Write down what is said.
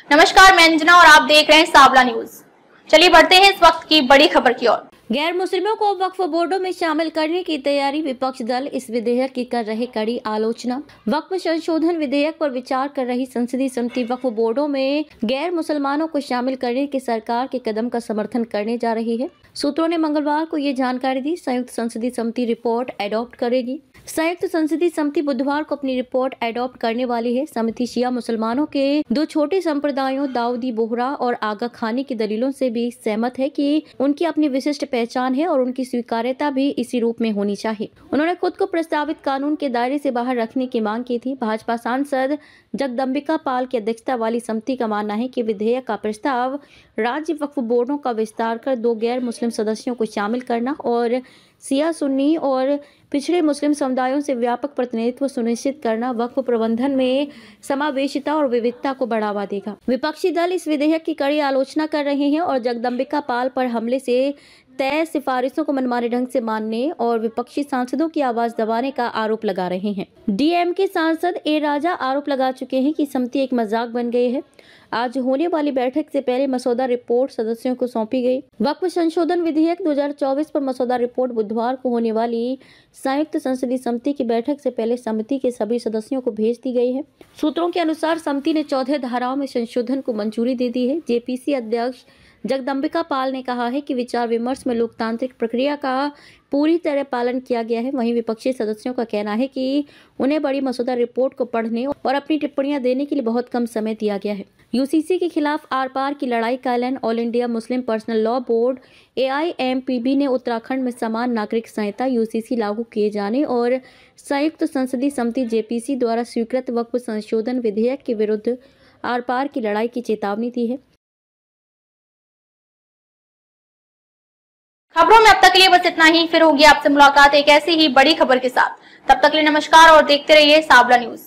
नमस्कार, मैं अंजना और आप देख रहे हैं सावला न्यूज। चलिए बढ़ते हैं इस वक्त की बड़ी खबर की ओर। गैर मुस्लिमों को वक्फ बोर्डों में शामिल करने की तैयारी, विपक्ष दल इस विधेयक की कर रहे कड़ी आलोचना। वक्फ संशोधन विधेयक पर विचार कर रही संसदीय समिति वक्फ बोर्डों में गैर मुसलमानों को शामिल करने के सरकार के कदम का समर्थन करने जा रही है। सूत्रों ने मंगलवार को ये जानकारी दी। संयुक्त संसदीय समिति रिपोर्ट एडॉप्ट करेगी। संयुक्त संसदीय समिति बुधवार को अपनी रिपोर्ट एडॉप्ट करने वाली है। समिति शिया मुसलमानों के दो छोटे संप्रदायों दाऊदी बोहरा और आगा खानी की दलीलों से भी सहमत है कि उनकी अपनी विशिष्ट पहचान है और उनकी स्वीकार्यता भी इसी रूप में होनी चाहिए। उन्होंने खुद को प्रस्तावित कानून के दायरे से बाहर रखने की मांग की थी। भाजपा सांसद जगदम्बिका पाल की अध्यक्षता वाली समिति का मानना है कि विधेयक का प्रस्ताव राज्य वक्फ बोर्डों का विस्तार कर 2 गैर मुस्लिम सदस्यों को शामिल करना और सिया सुन्नी और पिछड़े मुस्लिम समुदायों से व्यापक प्रतिनिधित्व सुनिश्चित करना वक्फ प्रबंधन में समावेशिता और विविधता को बढ़ावा देगा। विपक्षी दल इस विधेयक की कड़ी आलोचना कर रहे हैं और जगदम्बिका पाल पर हमले से तय सिफारिशों को मनमाने ढंग से मानने और विपक्षी सांसदों की आवाज दबाने का आरोप लगा रहे हैं। डीएमके सांसद ए राजा आरोप लगा चुके हैं कि समिति एक मजाक बन गई है। आज होने वाली बैठक से पहले मसौदा रिपोर्ट सदस्यों को सौंपी गई। वक्फ संशोधन विधेयक 2024 पर मसौदा रिपोर्ट बुधवार को होने वाली संयुक्त संसदीय समिति की बैठक से पहले समिति के सभी सदस्यों को भेज दी गई है। सूत्रों के अनुसार समिति ने 14 धाराओं में संशोधन को मंजूरी दे दी है। जेपीसी अध्यक्ष जगदम्बिका पाल ने कहा है कि विचार विमर्श में लोकतांत्रिक प्रक्रिया का पूरी तरह पालन किया गया है। वहीं विपक्षी सदस्यों का कहना है कि उन्हें बड़ी मसौदा रिपोर्ट को पढ़ने और अपनी टिप्पणियां देने के लिए बहुत कम समय दिया गया है। यूसीसी के खिलाफ आर पार की लड़ाई का ऐलान। All India Muslim personal law board AIMPB ने उत्तराखंड में समान नागरिक संहिता UCC लागू किए जाने और संयुक्त संसदीय समिति JPC द्वारा स्वीकृत वक्फ संशोधन विधेयक के विरुद्ध आर पार की लड़ाई की चेतावनी दी है। खबरों में अब तक के लिए बस इतना ही। फिर होगी आपसे मुलाकात एक ऐसी ही बड़ी खबर के साथ। तब तक के लिए नमस्कार और देखते रहिए सावला न्यूज।